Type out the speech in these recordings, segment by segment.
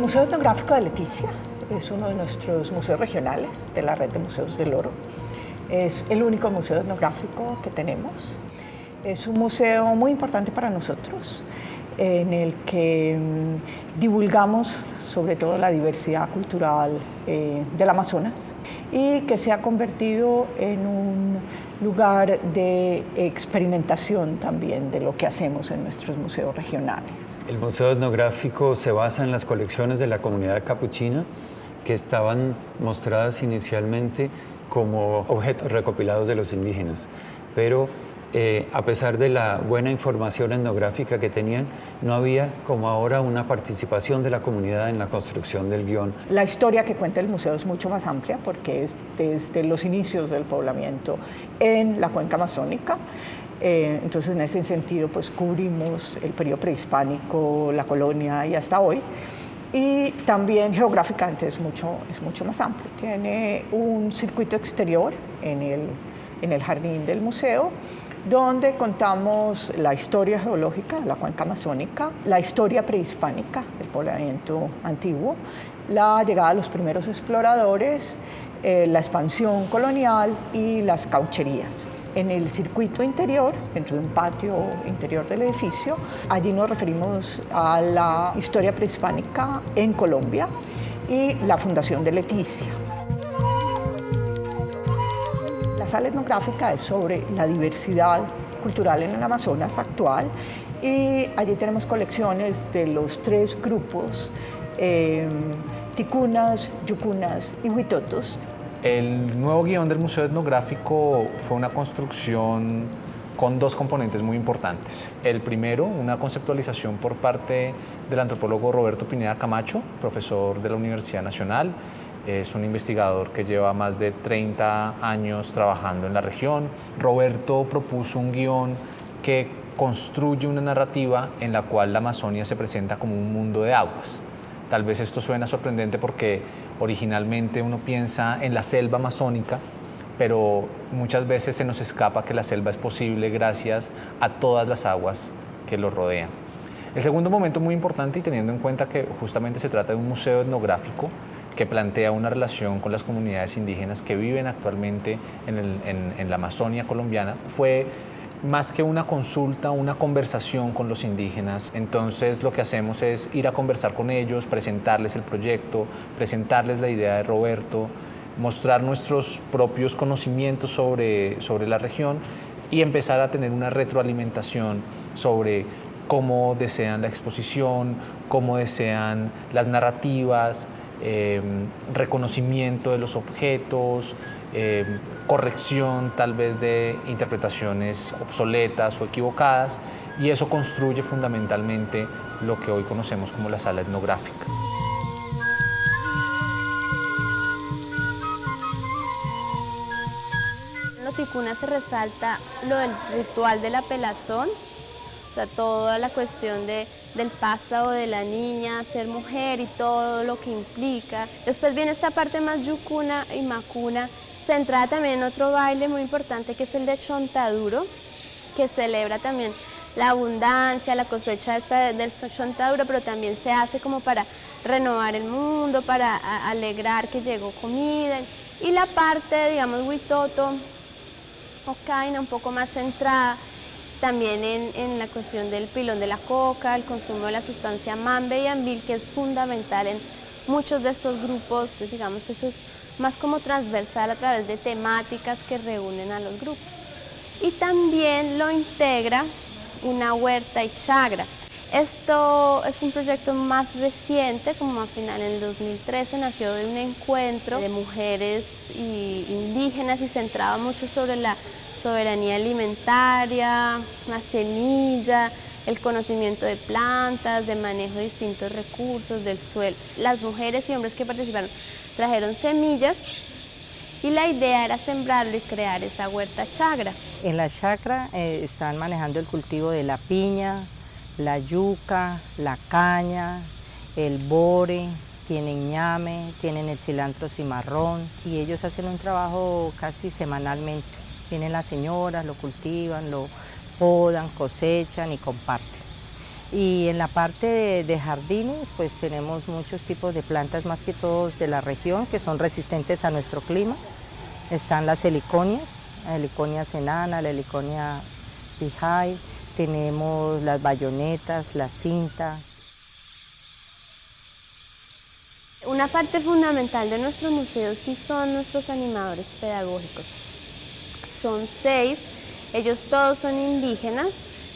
Museo Etnográfico de Leticia es uno de nuestros museos regionales de la red de museos del Oro. Es el único museo etnográfico que tenemos. Es un museo muy importante para nosotros, en el que divulgamos sobre todo la diversidad cultural del Amazonas y que se ha convertido en un lugar de experimentación también de lo que hacemos en nuestros museos regionales. El Museo Etnográfico se basa en las colecciones de la comunidad capuchina que estaban mostradas inicialmente como objetos recopilados de los indígenas, pero a pesar de la buena información etnográfica que tenían, no había como ahora una participación de la comunidad en la construcción del guión. La historia que cuenta el museo es mucho más amplia porque es desde los inicios del poblamiento en la cuenca amazónica. Entonces, en ese sentido, pues cubrimos el periodo prehispánico, la colonia y hasta hoy. Y también geográficamente es mucho más amplio. Tiene un circuito exterior en el jardín del museo, donde contamos la historia geológica de la cuenca amazónica, la historia prehispánica del poblamiento antiguo, la llegada de los primeros exploradores, la expansión colonial y las caucherías. En el circuito interior, dentro de un patio interior del edificio, allí nos referimos a la historia prehispánica en Colombia y la fundación de Leticia. La sala etnográfica es sobre la diversidad cultural en el Amazonas actual y allí tenemos colecciones de los 3 grupos, ticunas, yucunas y huitotos. El nuevo guión del Museo Etnográfico fue una construcción con 2 componentes muy importantes. El primero, una conceptualización por parte del antropólogo Roberto Pineda Camacho, profesor de la Universidad Nacional. Es un investigador que lleva más de 30 años trabajando en la región. Roberto propuso un guión que construye una narrativa en la cual la Amazonia se presenta como un mundo de aguas. Tal vez esto suena sorprendente porque originalmente uno piensa en la selva amazónica, pero muchas veces se nos escapa que la selva es posible gracias a todas las aguas que lo rodean. El segundo momento muy importante, y teniendo en cuenta que justamente se trata de un museo etnográfico que plantea una relación con las comunidades indígenas que viven actualmente en la Amazonia colombiana, fue más que una consulta, una conversación con los indígenas. Entonces lo que hacemos es ir a conversar con ellos, presentarles el proyecto, presentarles la idea de Roberto, mostrar nuestros propios conocimientos sobre la región y empezar a tener una retroalimentación sobre cómo desean la exposición, cómo desean las narrativas, reconocimiento de los objetos, corrección tal vez de interpretaciones obsoletas o equivocadas, y eso construye fundamentalmente lo que hoy conocemos como la sala etnográfica. En los ticunas se resalta lo del ritual de la pelazón, o sea, toda la cuestión del pasado de la niña, ser mujer y todo lo que implica. Después viene esta parte más yucuna y macuna, centrada también en otro baile muy importante que es el de chontaduro, que celebra también la abundancia, la cosecha del chontaduro, pero también se hace como para renovar el mundo, para alegrar que llegó comida. Y la parte, digamos, huitoto o caina, un poco más centrada también en la cuestión del pilón de la coca, el consumo de la sustancia mambe y ambil, que es fundamental en muchos de estos grupos. Entonces, digamos, eso es más como transversal a través de temáticas que reúnen a los grupos. Y también lo integra una huerta y chagra. Esto es un proyecto más reciente, como a final del 2013, nació de un encuentro de mujeres indígenas y centraba mucho sobre la soberanía alimentaria, la semilla, el conocimiento de plantas, de manejo de distintos recursos, del suelo. Las mujeres y hombres que participaron trajeron semillas y la idea era sembrarlo y crear esa huerta chagra. En la chacra están manejando el cultivo de la piña, la yuca, la caña, el bore, tienen ñame, tienen el cilantro cimarrón y ellos hacen un trabajo casi semanalmente. Vienen las señoras, lo cultivan, lo podan, cosechan y comparten. Y en la parte de jardines, pues tenemos muchos tipos de plantas, más que todo de la región, que son resistentes a nuestro clima. Están las heliconias, la heliconia enana, la heliconia pijay, tenemos las bayonetas, la cinta. Una parte fundamental de nuestro museo sí son nuestros animadores pedagógicos. Son 6, ellos todos son indígenas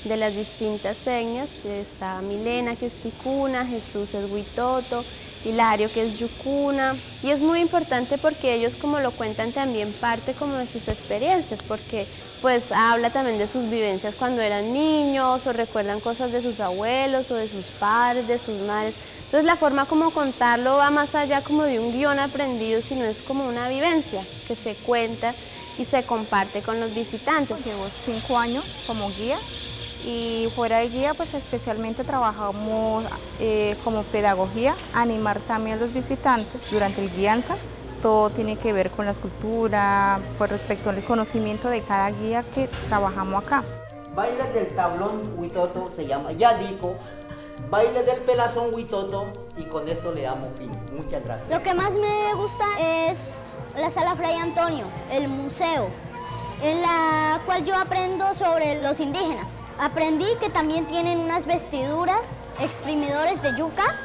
de las distintas etnias. Está Milena, que es ticuna, Jesús es huitoto, Hilario, que es yucuna. Y es muy importante porque ellos, como lo cuentan, también parte como de sus experiencias, porque pues habla también de sus vivencias cuando eran niños, o recuerdan cosas de sus abuelos, o de sus padres, de sus madres. Entonces la forma como contarlo va más allá como de un guión aprendido, sino es como una vivencia que se cuenta y se comparte con los visitantes. Llevo 5 años como guía y fuera de guía pues especialmente trabajamos como pedagogía, animar también a los visitantes durante el guianza. Todo tiene que ver con la escultura, pues respecto al conocimiento de cada guía que trabajamos acá. Baile del tablón huitoto se llama Yadico, baile del pelazón huitoto, y con esto le damos fin. Muchas gracias. Lo que más me gusta es la Sala Fray Antonio, el museo, en la cual yo aprendo sobre los indígenas. Aprendí que también tienen unas vestiduras, exprimidores de yuca,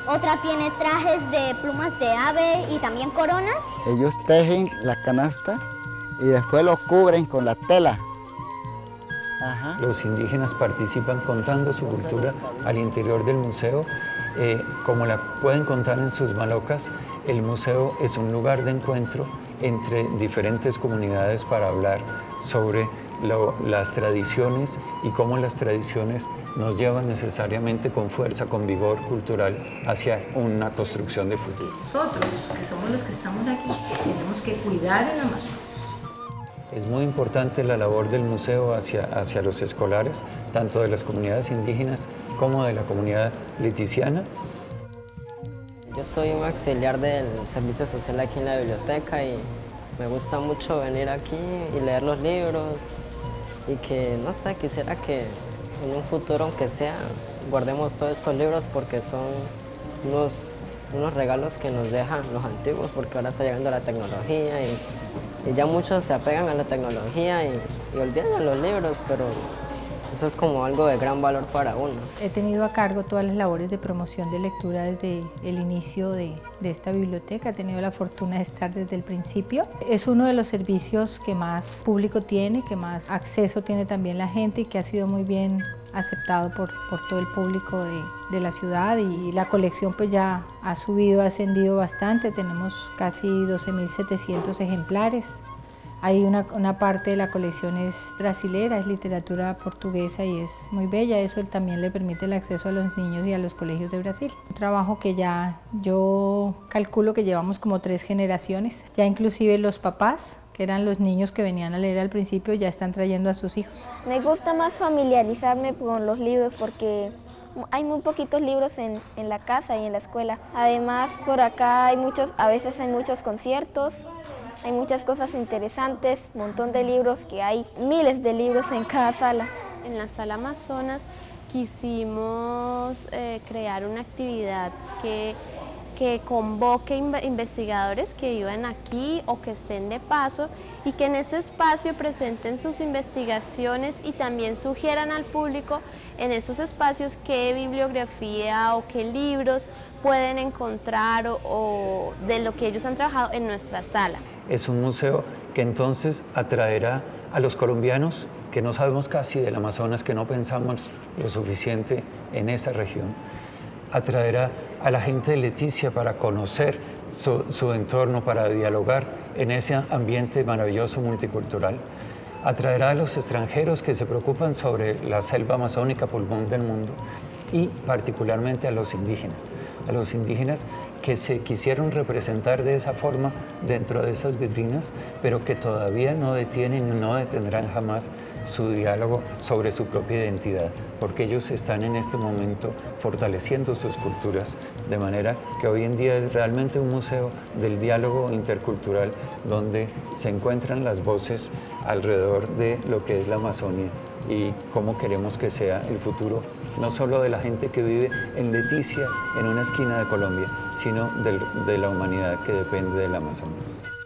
otra tiene trajes de plumas de ave y también coronas. Ellos tejen la canasta y después lo cubren con la tela. Ajá. Los indígenas participan contando su cultura al interior del museo. Como la pueden contar en sus malocas, el museo es un lugar de encuentro entre diferentes comunidades para hablar sobre las tradiciones y cómo las tradiciones nos llevan necesariamente con fuerza, con vigor cultural hacia una construcción de futuro. Nosotros, que somos los que estamos aquí, tenemos que cuidar el Amazonas. Es muy importante la labor del museo hacia los escolares, tanto de las comunidades indígenas como de la comunidad leticiana. Yo soy un auxiliar del servicio social aquí en la biblioteca y me gusta mucho venir aquí y leer los libros y que, no sé, quisiera que en un futuro, aunque sea, guardemos todos estos libros porque son unos regalos que nos dejan los antiguos, porque ahora está llegando la tecnología y ya muchos se apegan a la tecnología y olvidan los libros, pero eso es como algo de gran valor para uno. He tenido a cargo todas las labores de promoción de lectura desde el inicio de esta biblioteca. He tenido la fortuna de estar desde el principio. Es uno de los servicios que más público tiene, que más acceso tiene también la gente y que ha sido muy bien aceptado por todo el público de la ciudad, y la colección pues ya ha subido, ha ascendido bastante. Tenemos casi 12.700 ejemplares. Hay una parte de la colección es brasilera, es literatura portuguesa y es muy bella. Eso también le permite el acceso a los niños y a los colegios de Brasil. Un trabajo que ya yo calculo que llevamos como 3 generaciones. Ya inclusive los papás, que eran los niños que venían a leer al principio, ya están trayendo a sus hijos. Me gusta más familiarizarme con los libros porque hay muy poquitos libros en la casa y en la escuela. Además, por acá a veces hay muchos conciertos. Hay muchas cosas interesantes, un montón de libros, que hay miles de libros en cada sala. En la Sala Amazonas quisimos crear una actividad que convoque investigadores que vivan aquí o que estén de paso y que en ese espacio presenten sus investigaciones y también sugieran al público en esos espacios qué bibliografía o qué libros pueden encontrar o de lo que ellos han trabajado en nuestra sala. Es un museo que entonces atraerá a los colombianos que no sabemos casi del Amazonas, que no pensamos lo suficiente en esa región. Atraerá a la gente de Leticia para conocer su entorno, para dialogar en ese ambiente maravilloso multicultural. Atraerá a los extranjeros que se preocupan sobre la selva amazónica, pulmón del mundo, y particularmente a los indígenas que se quisieron representar de esa forma dentro de esas vitrinas, pero que todavía no detienen y no detendrán jamás su diálogo sobre su propia identidad, porque ellos están en este momento fortaleciendo sus culturas, de manera que hoy en día es realmente un museo del diálogo intercultural donde se encuentran las voces alrededor de lo que es la Amazonia y cómo queremos que sea el futuro no solo de la gente que vive en Leticia, en una esquina de Colombia, sino de la humanidad que depende del Amazonas.